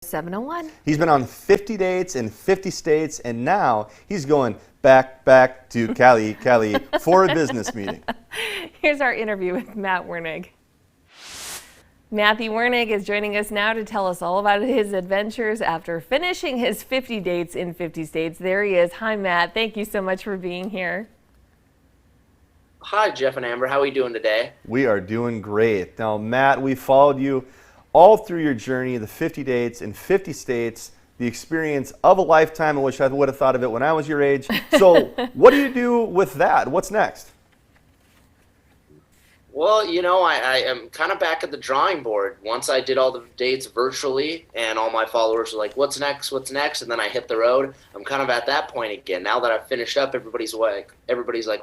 701. He's been on 50 dates in 50 states, and now he's going back to Cali for a business meeting. Here's our interview with Matt Wurnig. Matthew Wurnig is joining us now to tell us all about his adventures after finishing his 50 dates in 50 states. There he is. Hi, Matt. Thank you so much for being here. Hi, Jeff and Amber. How are we doing today? We are doing great. Now, Matt, we followed you all through your journey, the 50 dates in 50 states, the experience of a lifetime. I wish I would have thought of it when I was your age. So what do you do with that? What's next? Well, I am kind of back at the drawing board. Once I did all the dates virtually and all my followers were like, what's next? And then I hit the road. I'm kind of at that point again. Now that I've finished up, everybody's like,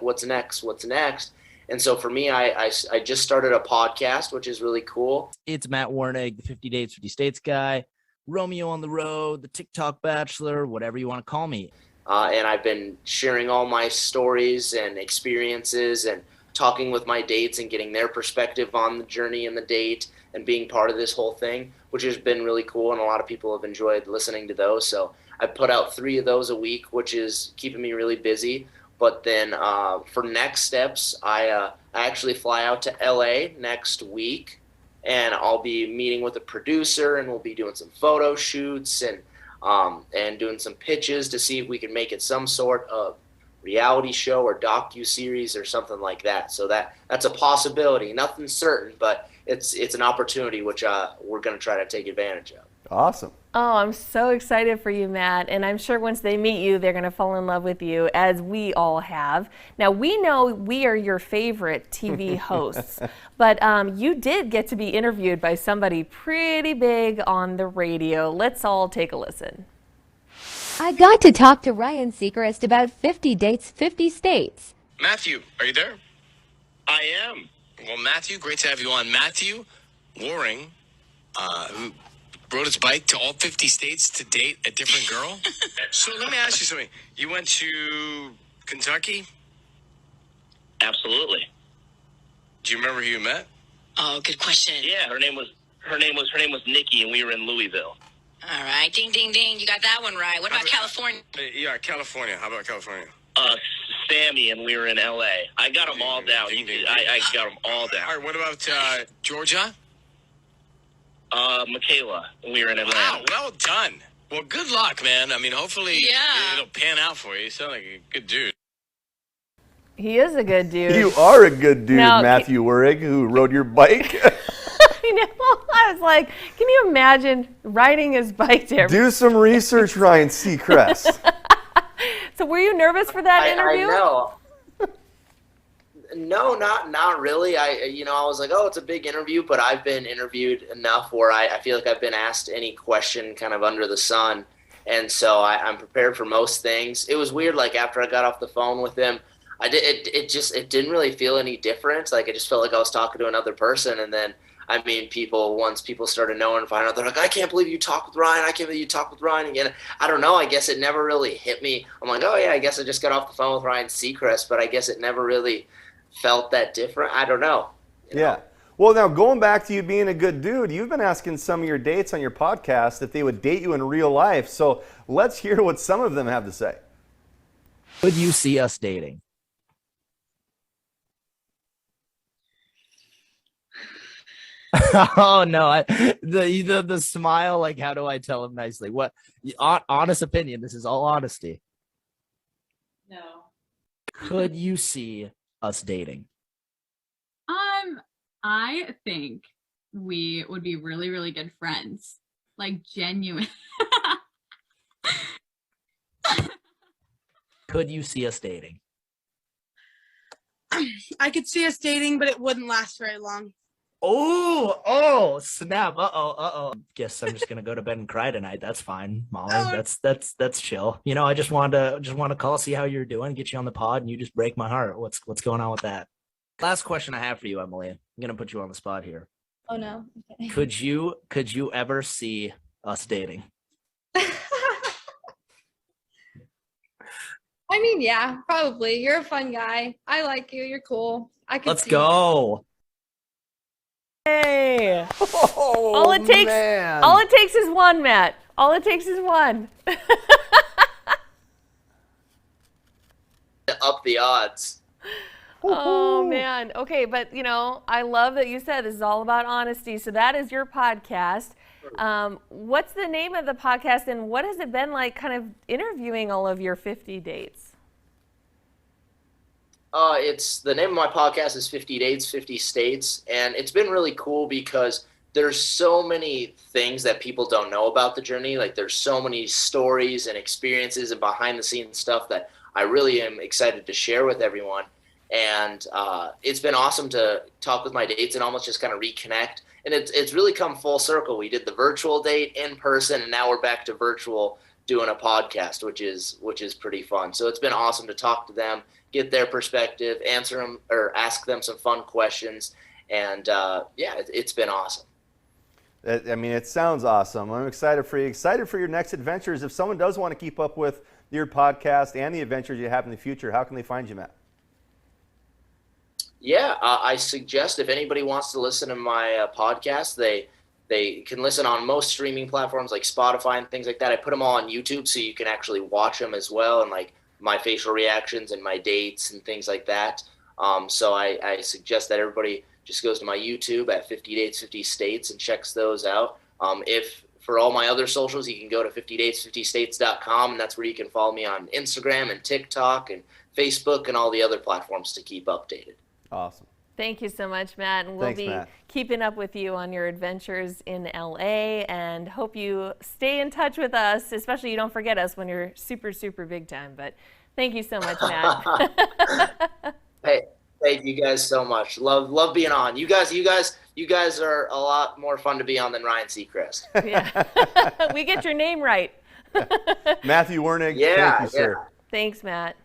what's next? And so for me, I just started a podcast, which is really cool. It's Matt Wurnig, the 50 Dates, 50 States guy, Romeo on the road, the TikTok bachelor, whatever you want to call me. And I've been sharing all my stories and experiences and talking with my dates and getting their perspective on the journey and the date and being part of this whole thing, which has been really cool. And a lot of people have enjoyed listening to those. So I put out 3 of those a week, which is keeping me really busy. But then for next steps, I actually fly out to LA next week, and I'll be meeting with a producer, and we'll be doing some photo shoots and doing some pitches to see if we can make it some sort of reality show or docu-series or something like that. So that's a possibility. Nothing's certain, but it's an opportunity which we're going to try to take advantage of. Awesome. Oh, I'm so excited for you, Matt. And I'm sure once they meet you, they're going to fall in love with you, as we all have. Now, we know we are your favorite TV hosts, but you did get to be interviewed by somebody pretty big on the radio. Let's all take a listen. I got to talk to Ryan Seacrest about 50 Dates, 50 States. Matthew, are you there? I am. Well, Matthew, great to have you on. Matthew Wurnig, who rode his bike to all 50 states to date a different girl. So let me ask you something. You went to Kentucky? Absolutely. Do you remember who you met? Oh, good question. Yeah, her name was Nikki, and we were in Louisville. All right, ding, ding, ding. You got that one right. What about California? Yeah, California. How about California? Sammy, and we were in L.A. I got them all down. I got them all down. All right, what about Georgia? Michaela, and we were in Atlanta. Wow, well done. Well, good luck, man. I mean, hopefully it'll pan out for you. You sound like a good dude. He is a good dude. You are a good dude, Now, Matthew Wurnig, who rode your bike. I was like, can you imagine riding his bike there? Do some research, Ryan Seacrest. So were you nervous for that interview? I know. No, not really. I was like, oh, it's a big interview, but I've been interviewed enough where I feel like I've been asked any question kind of under the sun. And so I'm prepared for most things. It was weird, like after I got off the phone with him, it didn't really feel any different. Like I just felt like I was talking to another person. And then, I mean, once people started knowing and finding out, they're like, I can't believe you talked with Ryan. I can't believe you talked with Ryan again. I don't know. I guess it never really hit me. I'm like, oh yeah, I guess I just got off the phone with Ryan Seacrest, but I guess it never really felt that different. I don't know. Yeah. Well, now going back to you being a good dude, you've been asking some of your dates on your podcast if they would date you in real life. So let's hear what some of them have to say. Could you see us dating? Oh no! The smile. Like, how do I tell him nicely? What? Honest opinion. This is all honesty. No. Could you see us dating? I think we would be really, really good friends. Like, genuine. Could you see us dating? I could see us dating, but it wouldn't last very long. Oh, snap. Guess I'm just gonna go to bed and cry tonight. That's fine, Molly. That's chill. I just wanted to call, see how you're doing, get you on the pod, and you just break my heart. What's going on with that? Last question I have for you, Emily. I'm gonna put you on the spot here. Oh no. Okay. Could you ever see us dating? I mean, yeah, probably. You're a fun guy. I like you. You're cool. Let's go. Hey. Oh, All it takes, man. all it takes is one, Matt. All it takes is one. Up the odds. Oh man. Okay, but I love that you said this is all about honesty. So that is your podcast. What's the name of the podcast, and what has it been like kind of interviewing all of your 50 dates? It's the name of my podcast is 50 Dates, 50 States, and it's been really cool because there's so many things that people don't know about the journey. Like there's so many stories and experiences and behind the scenes stuff that I really am excited to share with everyone. And it's been awesome to talk with my dates and almost just kind of reconnect. And it's really come full circle. We did the virtual date in person, and now we're back to virtual doing a podcast, which is pretty fun. So it's been awesome to talk to them, get their perspective, answer them or ask them some fun questions. And it's been awesome. I mean, it sounds awesome. I'm excited for you. Excited for your next adventures. If someone does want to keep up with your podcast and the adventures you have in the future, how can they find you, Matt? Yeah, I suggest if anybody wants to listen to my podcast, they can listen on most streaming platforms like Spotify and things like that. I put them all on YouTube so you can actually watch them as well, and like my facial reactions and my dates and things like that. So I suggest that everybody just goes to my YouTube at 50 Dates, 50 States and checks those out. If for all my other socials, you can go to 50dates50states.com, and that's where you can follow me on Instagram and TikTok and Facebook and all the other platforms to keep updated. Awesome. Thank you so much, Matt. And we'll Thanks, be Matt. keeping up with you on your adventures in LA, and hope you stay in touch with us, especially you don't forget us when you're super, super big time. But thank you so much, Matt. Hey, thank you guys so much. Love being on. You guys are a lot more fun to be on than Ryan Seacrest. Yeah. We get your name right. Matthew Wurnig, Yeah, thank you, sir. Thanks, Matt.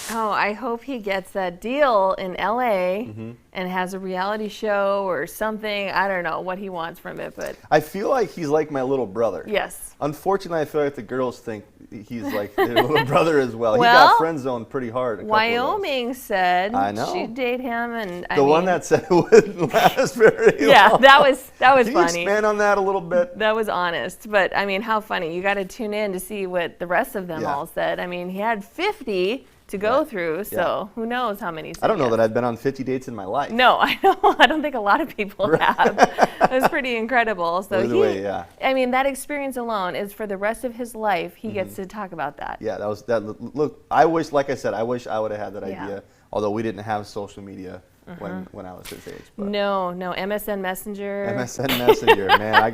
Oh, I hope he gets that deal in LA and has a reality show or something. I don't know what he wants from it, but I feel like he's like my little brother. yes. Unfortunately, I feel like the girls think he's like their little brother as well. He Well, got friend zoned pretty hard. Wyoming said I know. she'd date him, and The one that said it wouldn't last very long. yeah, that was Can you funny. expand on that a little bit? That was honest, but I mean, how funny. You got to tune in to see what the rest of them Yeah. all said. I mean, he had 50 to go through, so who knows how many. I don't know that I've been on 50 dates in my life. No, I know. I don't think a lot of people have. It was pretty incredible. So Either way, yeah. I mean, that experience alone is for the rest of his life. He gets to talk about that. Yeah, that was that. Look, I wish, like I said, I wish I would have had that Yeah. idea. Although we didn't have social media when I was his age. But No, MSN Messenger. MSN Messenger, man, I got.